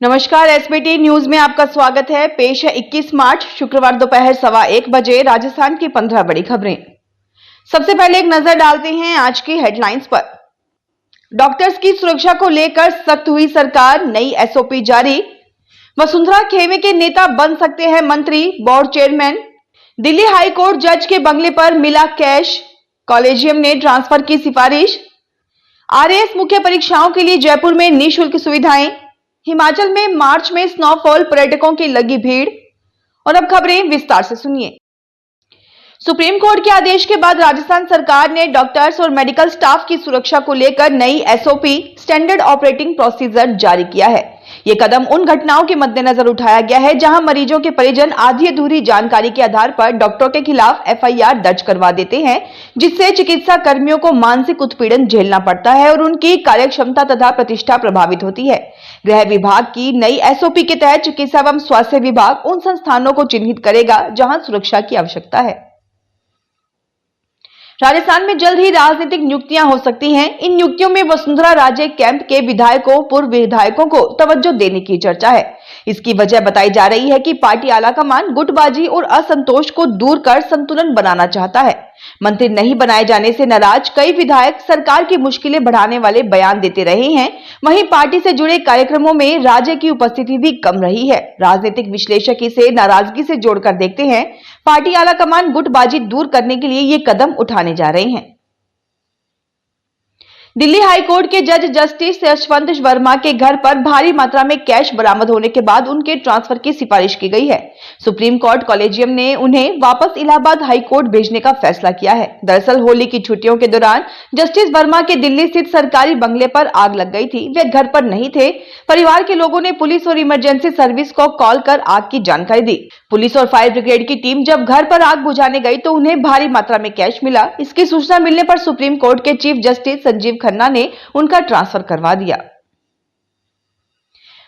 नमस्कार, SBT news में आपका स्वागत है। पेश है 21 मार्च शुक्रवार दोपहर 1:15 बजे राजस्थान की 15 बड़ी खबरें। सबसे पहले एक नजर डालते हैं आज की हेडलाइंस पर। डॉक्टर्स की सुरक्षा को लेकर सख्त हुई सरकार, नई एसओपी जारी। वसुंधरा खेमे के नेता बन सकते हैं मंत्री, board chairman. Delhi high court जज के बंगले पर मिला कैश, कॉलेजियम ने ट्रांसफर की सिफारिश। आरएएस मुख्य परीक्षाओं के लिए जयपुर में निःशुल्क सुविधाएं। हिमाचल में मार्च में स्नोफॉल, पर्यटकों की लगी भीड़। और अब खबरें विस्तार से सुनिए। सुप्रीम कोर्ट के आदेश के बाद राजस्थान सरकार ने डॉक्टर्स और मेडिकल स्टाफ की सुरक्षा को लेकर नई एसओपी, स्टैंडर्ड ऑपरेटिंग प्रोसीजर जारी किया है। यह कदम उन घटनाओं के मद्देनजर उठाया गया है जहां मरीजों के परिजन आधी अधूरी जानकारी के आधार पर डॉक्टरों के खिलाफ एफआईआर दर्ज करवा देते हैं, जिससे चिकित्सा कर्मियों को मानसिक उत्पीड़न झेलना पड़ता है और उनकी कार्यक्षमता तथा प्रतिष्ठा प्रभावित होती है। गृह विभाग की नई एसओपी के तहत चिकित्सा एवं स्वास्थ्य विभाग उन संस्थानों को चिन्हित करेगा जहां सुरक्षा की आवश्यकता है। राजस्थान में जल्द ही राजनीतिक नियुक्तियां हो सकती हैं। इन नियुक्तियों में वसुंधरा राजे कैंप के विधायकों, पूर्व विधायकों को तवज्जो देने की चर्चा है। इसकी वजह बताई जा रही है कि पार्टी आलाकमान गुटबाजी और असंतोष को दूर कर संतुलन बनाना चाहता है। मंत्री नहीं बनाए जाने से नाराज कई विधायक सरकार की मुश्किलें बढ़ाने वाले बयान देते रहे हैं। वहीं पार्टी से जुड़े कार्यक्रमों में राजे की उपस्थिति भी कम रही है। राजनीतिक विश्लेषक इसे नाराजगी से जोड़कर देखते हैं। पार्टी आलाकमान गुटबाजी दूर करने के लिए ये कदम उठाने जा रहे हैं। दिल्ली हाई कोर्ट के जज जस्टिस यशवंत वर्मा के घर पर भारी मात्रा में कैश बरामद होने के बाद उनके ट्रांसफर की सिफारिश की गई है। सुप्रीम कोर्ट कॉलेजियम ने उन्हें वापस इलाहाबाद हाई कोर्ट भेजने का फैसला किया है। दरअसल होली की छुट्टियों के दौरान जस्टिस वर्मा के दिल्ली स्थित सरकारी बंगले पर आग लग गई थी। वे घर पर नहीं थे। परिवार के लोगों ने पुलिस और इमरजेंसी सर्विस को कॉल कर आग की जानकारी दी। पुलिस और फायर ब्रिगेड की टीम जब घर पर आग बुझाने गई तो उन्हें भारी मात्रा में कैश मिला। इसकी सूचना मिलने पर सुप्रीम कोर्ट के चीफ जस्टिस संजीव खन्ना ने उनका ट्रांसफर करवा दिया।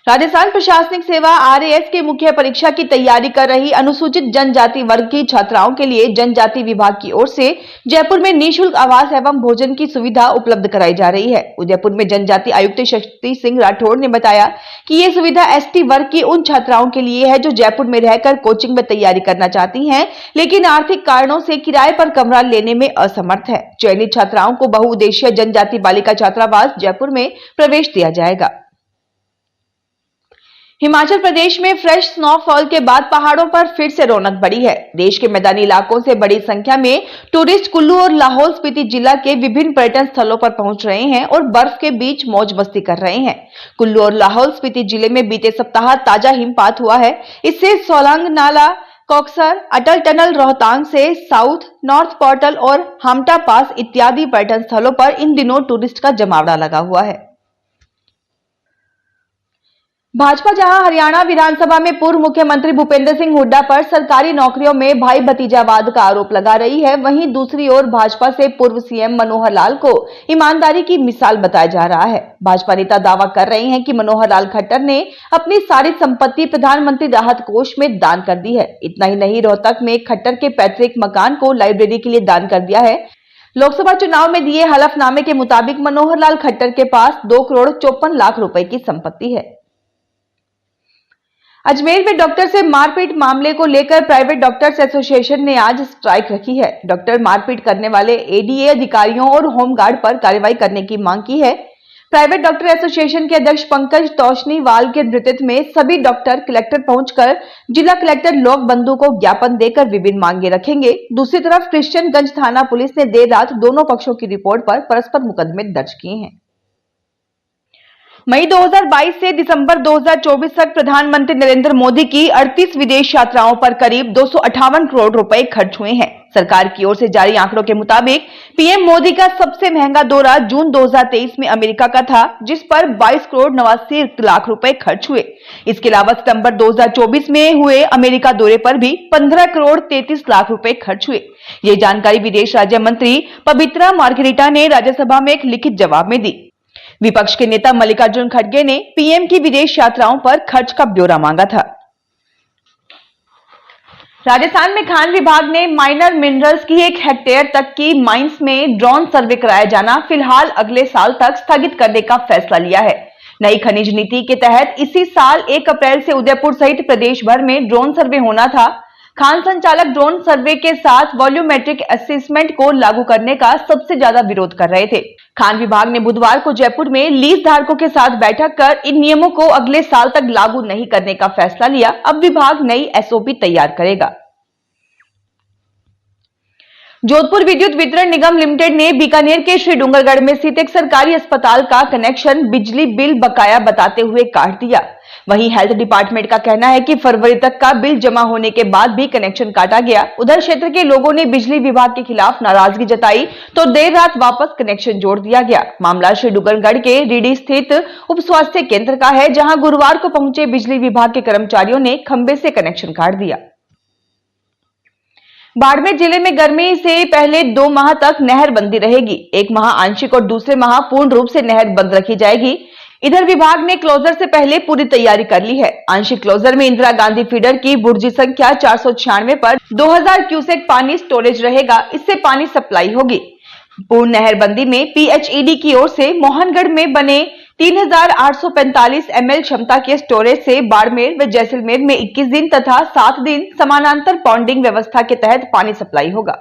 राजस्थान प्रशासनिक सेवा आरएएस की मुख्य परीक्षा की तैयारी कर रही अनुसूचित जनजाति वर्ग की छात्राओं के लिए जनजाति विभाग की ओर से जयपुर में निःशुल्क आवास एवं भोजन की सुविधा उपलब्ध कराई जा रही है। उदयपुर में जनजाति आयुक्त शक्ति सिंह राठौड़ ने बताया कि यह सुविधा एसटी वर्ग की उन छात्राओं के लिए है जो जयपुर में रहकर कोचिंग में तैयारी करना चाहती हैं, लेकिन आर्थिक कारणों से किराए पर कमरा लेने में असमर्थ है। चयनित छात्राओं को बहुउद्देशीय जनजाति बालिका छात्रावास जयपुर में प्रवेश दिया जाएगा। हिमाचल प्रदेश में फ्रेश स्नोफॉल के बाद पहाड़ों पर फिर से रौनक बढ़ी है। देश के मैदानी इलाकों से बड़ी संख्या में टूरिस्ट कुल्लू और लाहौल स्पीति जिला के विभिन्न पर्यटन स्थलों पर पहुंच रहे हैं और बर्फ के बीच मौज मस्ती कर रहे हैं। कुल्लू और लाहौल स्पीति जिले में बीते सप्ताह ताजा हिमपात हुआ है। इससे सोलांग नाला, कॉक्सर, अटल टनल, रोहतांग से साउथ, नॉर्थ पोर्टल और हामटा पास इत्यादि पर्यटन स्थलों पर इन दिनों टूरिस्ट का जमावड़ा लगा हुआ है। भाजपा जहां हरियाणा विधानसभा में पूर्व मुख्यमंत्री भूपेंद्र सिंह हुड्डा पर सरकारी नौकरियों में भाई भतीजावाद का आरोप लगा रही है, वहीं दूसरी ओर भाजपा से पूर्व सीएम मनोहर लाल को ईमानदारी की मिसाल बताया जा रहा है। भाजपा नेता दावा कर रहे हैं कि मनोहर लाल खट्टर ने अपनी सारी संपत्ति प्रधानमंत्री राहत कोष में दान कर दी है। इतना ही नहीं, रोहतक में खट्टर के पैतृक मकान को लाइब्रेरी के लिए दान कर दिया है। लोकसभा चुनाव में दिए हलफनामे के मुताबिक मनोहर लाल खट्टर के पास 2,54,00,000 रुपए की संपत्ति है। अजमेर में डॉक्टर से मारपीट मामले को लेकर प्राइवेट डॉक्टर्स एसोसिएशन ने आज स्ट्राइक रखी है। डॉक्टर मारपीट करने वाले एडीए अधिकारियों और होमगार्ड पर कार्रवाई करने की मांग की है। प्राइवेट डॉक्टर एसोसिएशन के अध्यक्ष पंकज तोशनीवाल के नेतृत्व में सभी डॉक्टर कलेक्टर पहुंचकर जिला कलेक्टर लोक बंधु को ज्ञापन देकर विभिन्न मांगे रखेंगे। दूसरी तरफ क्रिश्चियनगंज थाना पुलिस ने देर रात दोनों पक्षों की रिपोर्ट पर परस्पर मुकदमे दर्ज किए हैं। मई 2022 से दिसंबर 2024 तक प्रधानमंत्री नरेंद्र मोदी की 38 विदेश यात्राओं पर करीब 258 करोड़ रुपए खर्च हुए हैं। सरकार की ओर से जारी आंकड़ों के मुताबिक पीएम मोदी का सबसे महंगा दौरा जून 2023 में अमेरिका का था, जिस पर 22 करोड़ 89 लाख रुपए खर्च हुए। इसके अलावा सितंबर 2024 में हुए अमेरिका दौरे पर भी 15 करोड़ 33 लाख रुपए खर्च हुए। ये जानकारी विदेश राज्य मंत्री पवित्रा मार्गरेटा ने राज्यसभा में एक लिखित जवाब में दी। विपक्ष के नेता मल्लिकार्जुन खड़गे ने पीएम की विदेश यात्राओं पर खर्च का ब्यौरा मांगा था। राजस्थान में खान विभाग ने माइनर मिनरल्स की 1 हेक्टेयर तक की माइंस में ड्रोन सर्वे कराया जाना फिलहाल अगले साल तक स्थगित करने का फैसला लिया है। नई खनिज नीति के तहत इसी साल 1 अप्रैल से उदयपुर सहित प्रदेश भर में ड्रोन सर्वे होना था। खान संचालक ड्रोन सर्वे के साथ वॉल्यूमेट्रिक असेसमेंट को लागू करने का सबसे ज्यादा विरोध कर रहे थे। खान विभाग ने बुधवार को जयपुर में लीज धारकों के साथ बैठक कर इन नियमों को अगले साल तक लागू नहीं करने का फैसला लिया। अब विभाग नई एसओपी तैयार करेगा। जोधपुर विद्युत वितरण निगम लिमिटेड ने बीकानेर के श्री डूंगरगढ़ में स्थित एक सरकारी अस्पताल का कनेक्शन बिजली बिल बकाया बताते हुए काट दिया। वहीं हेल्थ डिपार्टमेंट का कहना है कि फरवरी तक का बिल जमा होने के बाद भी कनेक्शन काटा गया। उधर क्षेत्र के लोगों ने बिजली विभाग के खिलाफ नाराजगी जताई तो देर रात वापस कनेक्शन जोड़ दिया गया। मामला श्री डूंगरगढ़ के रीडी स्थित उप स्वास्थ्य केंद्र का है, जहां गुरुवार को पहुंचे बिजली विभाग के कर्मचारियों ने खंबे से कनेक्शन काट दिया। बाड़मेर जिले में गर्मी से पहले 2 माह तक नहर बंदी रहेगी। एक माह आंशिक और दूसरे माह पूर्ण रूप से नहर बंद रखी जाएगी। इधर विभाग ने क्लोजर से पहले पूरी तैयारी कर ली है। आंशिक क्लोजर में इंदिरा गांधी फीडर की बुर्जी संख्या 496 पर 2000 क्यूसेक पानी स्टोरेज रहेगा। इससे पानी सप्लाई होगी। पूर्ण नहरबंदी में पीएचईडी की ओर से मोहनगढ़ में बने 3845 ml क्षमता के स्टोरेज से बाड़मेर व जैसलमेर में 21 दिन तथा 7 दिन समानांतर पॉन्डिंग व्यवस्था के तहत पानी सप्लाई होगा।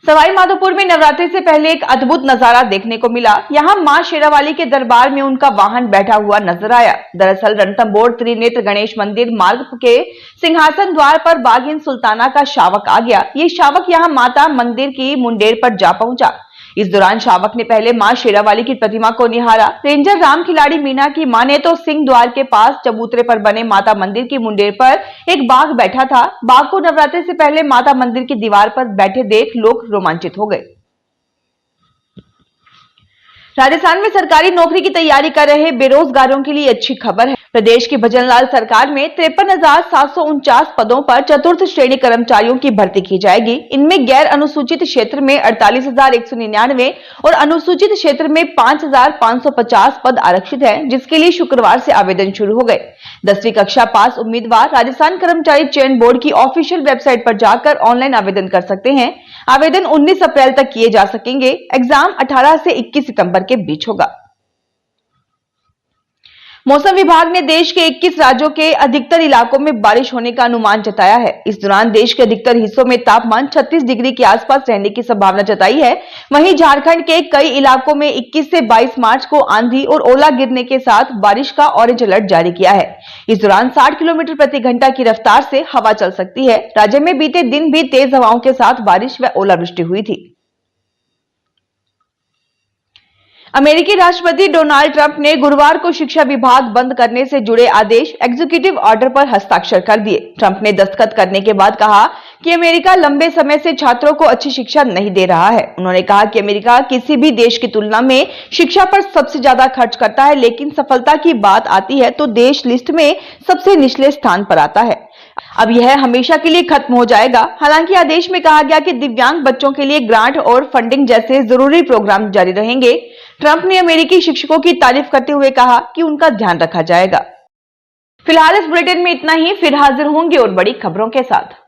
सवाई माधोपुर में नवरात्रि से पहले एक अद्भुत नजारा देखने को मिला। यहां मां शेरावाली के दरबार में उनका वाहन बैठा हुआ नजर आया। दरअसल रणथंभौर त्रिनेत्र गणेश मंदिर मार्ग के सिंहासन द्वार पर बाघिन सुल्ताना का शावक आ गया। ये शावक यहां माता मंदिर की मुंडेर पर जा पहुंचा। इस दौरान शावक ने पहले मां शेरावाली की प्रतिमा को निहारा। रेंजर राम खिलाड़ी मीना की मां ने तो सिंह द्वार के पास चबूतरे पर बने माता मंदिर की मुंडेर पर एक बाघ बैठा था। बाघ को नवरात्रि से पहले माता मंदिर की दीवार पर बैठे देख लोग रोमांचित हो गए। राजस्थान में सरकारी नौकरी की तैयारी कर रहे बेरोजगारों के लिए अच्छी खबर है। प्रदेश की भजनलाल सरकार में 53,749 पदों पर चतुर्थ श्रेणी कर्मचारियों की भर्ती की जाएगी। इनमें गैर अनुसूचित क्षेत्र में 48,199 और अनुसूचित क्षेत्र में 5,550 पद आरक्षित हैं, जिसके लिए शुक्रवार से आवेदन शुरू हो गए। 10वीं कक्षा पास उम्मीदवार राजस्थान कर्मचारी चयन बोर्ड की ऑफिशियल वेबसाइट पर जाकर ऑनलाइन आवेदन कर सकते हैं। आवेदन 19 अप्रैल तक किए जा सकेंगे। एग्जाम 18 से 21 सितंबर के बीच होगा। मौसम विभाग ने देश के 21 राज्यों के अधिकतर इलाकों में बारिश होने का अनुमान जताया है। इस दौरान देश के अधिकतर हिस्सों में तापमान 36 डिग्री के आसपास रहने की संभावना जताई है। वहीं झारखंड के कई इलाकों में 21 से 22 मार्च को आंधी और ओला गिरने के साथ बारिश का ऑरेंज अलर्ट जारी किया है। इस दौरान 60 किलोमीटर प्रति घंटा की रफ्तार से हवा चल सकती है। राज्य में बीते दिन भी तेज हवाओं के साथ बारिश व ओलावृष्टि हुई थी। अमेरिकी राष्ट्रपति डोनाल्ड ट्रंप ने गुरुवार को शिक्षा विभाग बंद करने से जुड़े आदेश एग्जीक्यूटिव ऑर्डर पर हस्ताक्षर कर दिए। ट्रंप ने दस्तखत करने के बाद कहा कि अमेरिका लंबे समय से छात्रों को अच्छी शिक्षा नहीं दे रहा है। उन्होंने कहा कि अमेरिका किसी भी देश की तुलना में शिक्षा पर सबसे ज्यादा खर्च करता है, लेकिन सफलता की बात आती है तो देश लिस्ट में सबसे निचले स्थान पर आता है। अब यह हमेशा के लिए खत्म हो जाएगा। हालांकि आदेश में कहा गया कि दिव्यांग बच्चों के लिए ग्रांट और फंडिंग जैसे जरूरी प्रोग्राम जारी रहेंगे। ट्रंप ने अमेरिकी शिक्षकों की तारीफ करते हुए कहा कि उनका ध्यान रखा जाएगा। फिलहाल इस बुलेटिन में इतना ही। फिर हाजिर होंगे और बड़ी खबरों के साथ।